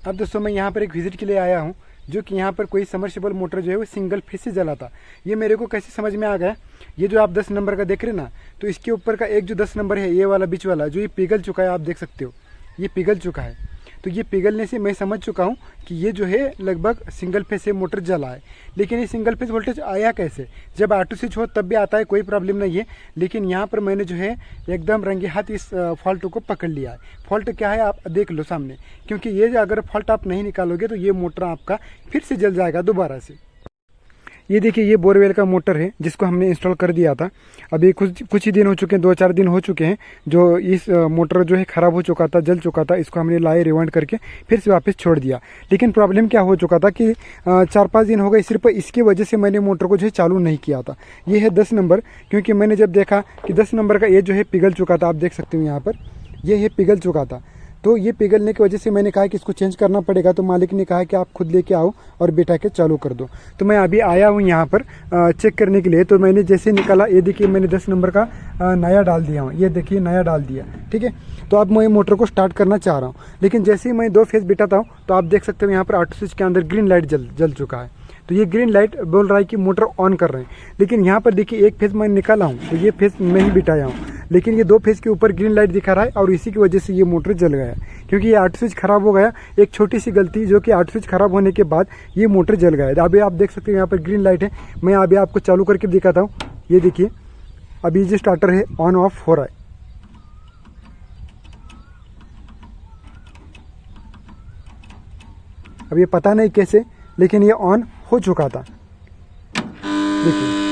अब दोस्तों मैं यहाँ पर एक विजिट के लिए आया हूँ, जो कि यहाँ पर कोई समर्सिबल मोटर जो है वो सिंगल फेस से जला था। ये मेरे को कैसे समझ में आ गया, ये जो आप 10 नंबर का देख रहे हैं ना, तो इसके ऊपर का एक जो 10 नंबर है, ये वाला बीच वाला जो ये पिघल चुका है, आप देख सकते हो ये पिघल चुका है। तो ये पिघलने से मैं समझ चुका हूँ कि ये जो है लगभग सिंगल फेस से मोटर जला है। लेकिन ये सिंगल फेस वोल्टेज आया कैसे, जब ऑटो स्विच हो तब भी आता है, कोई प्रॉब्लम नहीं है। लेकिन यहाँ पर मैंने जो है एकदम रंगे हाथ इस फॉल्ट को पकड़ लिया है। फॉल्ट क्या है आप देख लो सामने, क्योंकि ये अगर फॉल्ट आप नहीं निकालोगे तो ये मोटर आपका फिर से जल जाएगा दोबारा से। ये देखिए ये बोरवेल का मोटर है जिसको हमने इंस्टॉल कर दिया था। अभी कुछ ही दिन हो चुके हैं, 2-4 दिन हो चुके हैं जो इस मोटर जो है ख़राब हो चुका था, जल चुका था। इसको हमने लाए रिवाइंड करके फिर से वापस छोड़ दिया। लेकिन प्रॉब्लम क्या हो चुका था कि 4-5 दिन हो गए, सिर्फ इसकी वजह से मैंने मोटर को जो है चालू नहीं किया था। ये है 10 नंबर, क्योंकि मैंने जब देखा कि 10 नंबर का ये जो है पिघल चुका था, आप देख सकते हो यहाँ पर ये है पिघल चुका था। तो ये पिघलने की वजह से मैंने कहा कि इसको चेंज करना पड़ेगा। तो मालिक ने कहा कि आप खुद लेके आओ और बिठा के चालू कर दो। तो मैं अभी आया हूँ यहाँ पर चेक करने के लिए। तो मैंने जैसे निकाला, ये देखिए मैंने 10 नंबर का नया डाल दिया हूँ, ये देखिए नया डाल दिया, ठीक है। तो अब मैं मोटर को स्टार्ट करना चाह रहा हूँ। लेकिन जैसे ही मैं 2 फेज बिठाता हूँ तो आप देख सकते हो यहाँ पर ऑटो स्विच के अंदर ग्रीन लाइट जल चुका है। तो ये ग्रीन लाइट बोल रहा है कि मोटर ऑन कर रहे हैं। लेकिन यहाँ पर देखिए एक फेज मैं निकाला हूँ, तो ये फेज नहीं बिठाया हूँ, लेकिन ये 2 फेज के ऊपर ग्रीन लाइट दिखा रहा है और इसी की वजह से ये मोटर जल गया, क्योंकि ये ऑटो स्विच खराब हो गया। एक छोटी सी गलती जो कि ऑटो स्विच खराब होने के बाद ये मोटर जल गया। अभी आप देख सकते हो यहाँ पर ग्रीन लाइट है। मैं अभी आपको चालू करके दिखाता हूँ। ये देखिए अभी जो स्टार्टर है ऑन ऑफ हो रहा है। अब ये पता नहीं कैसे, लेकिन ये ऑन हो चुका था। देखिए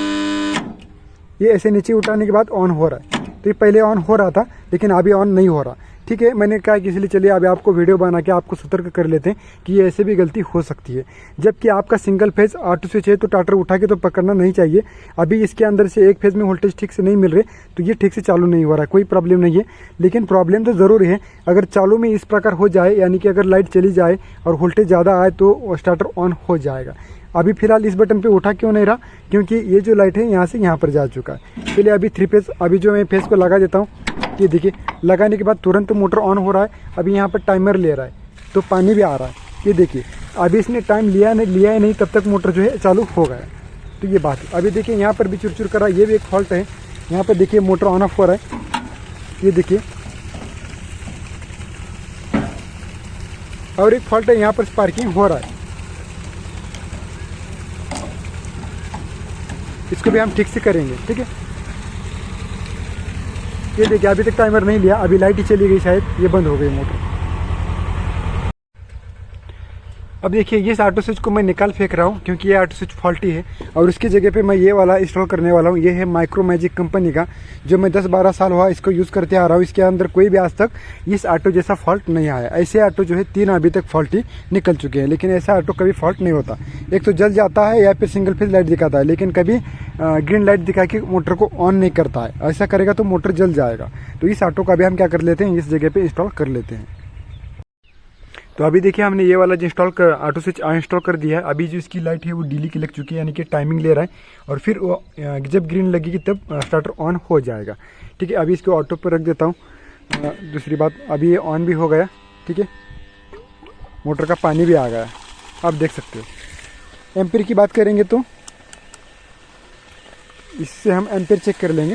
ये ऐसे नीचे उठाने के बाद ऑन हो रहा है। तो ये पहले ऑन हो रहा था लेकिन अभी ऑन नहीं हो रहा, ठीक है। मैंने कहा कि इसलिए चलिए अभी आपको वीडियो बना के आपको सतर्क कर लेते हैं कि ये ऐसे भी गलती हो सकती है। जबकि आपका सिंगल फेज ऑटो स्विच है तो स्टार्टर उठा के तो पकड़ना नहीं चाहिए। अभी इसके अंदर से एक फेज में वोल्टेज ठीक से नहीं मिल रहे, तो ये ठीक से चालू नहीं हो रहा, कोई प्रॉब्लम नहीं है। लेकिन प्रॉब्लम तो ज़रूर है। अगर चालू में इस प्रकार हो जाए, यानी कि अगर लाइट चली जाए और वोल्टेज ज़्यादा आए तो स्टार्टर ऑन हो जाएगा। अभी फिलहाल इस बटन पे उठा क्यों नहीं रहा, क्योंकि ये जो लाइट है यहाँ से यहाँ पर जा चुका है। चलिए अभी 3 फेज, अभी जो मैं फेज को लगा देता हूँ। ये देखिए लगाने के बाद तुरंत मोटर ऑन हो रहा है। अभी यहाँ पर टाइमर ले रहा है तो पानी भी आ रहा है। ये देखिए अभी इसने टाइम लिया है नहीं, तब तक मोटर जो है चालू हो गया। तो ये बात है। अभी देखिए यहाँ पर भी चुरचुर कर रहा है, ये भी एक फॉल्ट है। यहाँ पर देखिए मोटर ऑन ऑफ हो रहा है। ये देखिए और एक फॉल्ट है, यहाँ पर स्पार्किंग हो रहा है। इसको भी हम ठीक से करेंगे, ठीक है। ये देखिए अभी तक टाइमर नहीं लिया, अभी लाइट ही चली गई, शायद ये बंद हो गई मोटर। अब देखिए ये ऑटो स्विच को मैं निकाल फेंक रहा हूँ, क्योंकि ये ऑटो स्विच फॉल्टी है और उसकी जगह पे मैं ये वाला इंस्टॉल करने वाला हूँ। ये है माइक्रो मैजिक कंपनी का, जो मैं 10-12 साल हुआ इसको यूज़ करते आ रहा हूँ। इसके अंदर कोई भी आज तक इस ऑटो जैसा फॉल्ट नहीं आया। ऐसे ऑटो जो है 3 अभी तक फॉल्टी निकल चुके हैं, लेकिन ऐसा ऑटो कभी फॉल्ट नहीं होता। एक तो जल जाता है या फिर सिंगल फेज लाइट दिखाता है, लेकिन कभी ग्रीन लाइट दिखा के मोटर को ऑन नहीं करता है। ऐसा करेगा तो मोटर जल जाएगा। तो इस ऑटो का भी हम क्या कर लेते हैं, इस जगह पे इंस्टॉल कर लेते हैं। तो अभी देखिए हमने ये वाला जो ऑटो स्विच इंस्टॉल कर दिया है। अभी जो इसकी लाइट है वो डीली की लग चुकी है, यानी कि टाइमिंग ले रहा है और फिर वो जब ग्रीन लगेगी तब स्टार्टर ऑन हो जाएगा, ठीक है। अभी इसको ऑटो पर रख देता हूँ। दूसरी बात, अभी ये ऑन भी हो गया, ठीक है। मोटर का पानी भी आ गया, आप देख सकते हो। एम्पीयर की बात करेंगे तो इससे हम एम्पीयर चेक कर लेंगे।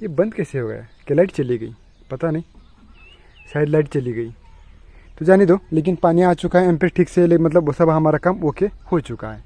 ये बंद कैसे हो गया, कि लाइट चली गई, पता नहीं, शायद लाइट चली गई। तो जाने दो, लेकिन पानी आ चुका है, एम्पीयर ठीक से, मतलब सब हमारा काम ओके हो चुका है।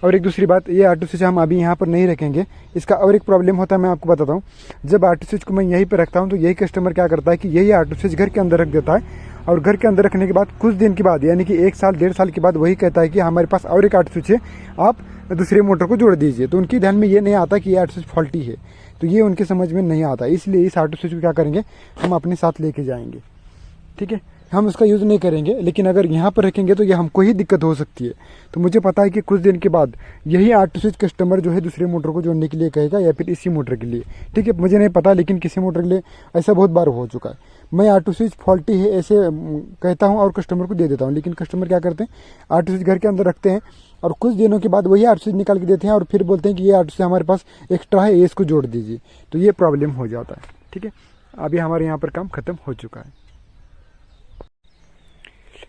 और एक दूसरी बात, ये ऑटो स्विच हम अभी यहाँ पर नहीं रखेंगे। इसका और एक प्रॉब्लम होता है, मैं आपको बताता हूँ। जब ऑटो स्विच को मैं यहीं पर रखता हूँ तो यही कस्टमर क्या करता है कि यही ऑटो स्विच घर के अंदर रख देता है, और घर के अंदर रखने के बाद कुछ दिन के बाद, यानी कि 1 साल 1.5 साल के बाद वही कहता है कि हमारे पास और एक ऑटो स्विच है, आप दूसरे मोटर को जोड़ दीजिए। तो उनकी ध्यान में ये नहीं आता कि ये ऑटो स्विच फॉल्टी है, तो ये उनके समझ में नहीं आता। इसलिए इस ऑटो स्विच को क्या करेंगे, हम अपने साथ लेके जाएंगे, ठीक है। हम उसका यूज़ नहीं करेंगे, लेकिन अगर यहाँ पर रखेंगे तो ये हमको ही दिक्कत हो सकती है। तो मुझे पता है कि कुछ दिन के बाद यही ऑटो स्विच कस्टमर जो है दूसरे मोटर को जोड़ने के लिए कहेगा, या फिर इसी मोटर के लिए, ठीक है। मुझे नहीं पता, लेकिन किसी मोटर के लिए ऐसा बहुत बार हो चुका है। मैं ऑटो स्विच फॉल्टी है ऐसे कहता हूँ और कस्टमर को दे देता हूँ, लेकिन कस्टमर क्या करते हैं, ऑटो स्विच घर के अंदर रखते हैं और कुछ दिनों के बाद वही ऑटो स्विच निकाल के देते हैं और फिर बोलते हैं कि ये ऑटो स्विच हमारे पास एक्स्ट्रा है, ये इसको जोड़ दीजिए। तो ये प्रॉब्लम हो जाता है, ठीक है। अभी हमारे यहाँ पर काम ख़त्म हो चुका है।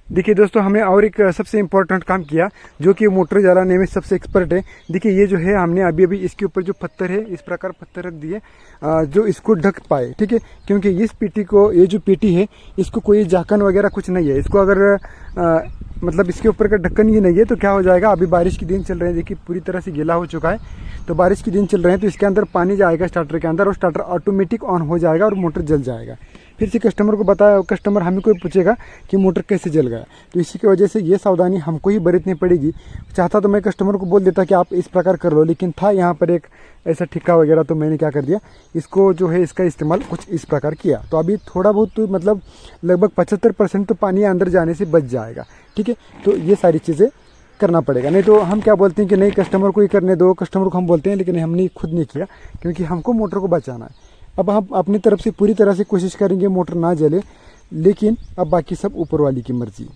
देखिए दोस्तों, हमें और एक सबसे इम्पोर्टेंट काम किया, जो कि मोटर जलाने में सबसे एक्सपर्ट है। देखिए ये जो है, हमने अभी अभी इसके ऊपर जो पत्थर है इस प्रकार पत्थर रख दिए जो इसको ढक पाए, ठीक है। क्योंकि इस पेटी को, ये जो पेटी है इसको कोई झाकन वगैरह कुछ नहीं है। इसको अगर मतलब इसके ऊपर का ढक्कन ही नहीं है तो क्या हो जाएगा, अभी बारिश के दिन चल रहे हैं, देखिए पूरी तरह से गीला हो चुका है। तो बारिश के दिन चल रहे हैं तो इसके अंदर पानी जाएगा स्टार्टर के अंदर और स्टार्टर ऑटोमेटिक ऑन हो जाएगा और मोटर जल जाएगा। फिर से कस्टमर को बताया, कस्टमर हमें कोई पूछेगा कि मोटर कैसे जल गया। तो इसी की वजह से ये सावधानी हमको ही बरतनी पड़ेगी। चाहता तो मैं कस्टमर को बोल देता कि आप इस प्रकार कर लो, लेकिन था यहाँ पर एक ऐसा ठिक्का वगैरह, तो मैंने क्या कर दिया, इसको जो है इसका इस्तेमाल कुछ इस प्रकार किया। तो अभी थोड़ा बहुत तो मतलब लगभग 75% तो पानी अंदर जाने से बच जाएगा, ठीक है। तो ये सारी चीज़ें करना पड़ेगा, नहीं तो हम क्या बोलते हैं कि नहीं कस्टमर को ही करने दो, कस्टमर को हम बोलते हैं, लेकिन हमने खुद नहीं किया क्योंकि हमको मोटर को बचाना है। अब हम अपनी तरफ से पूरी तरह से कोशिश करेंगे मोटर ना जले, लेकिन अब बाकी सब ऊपर वाली की मर्जी।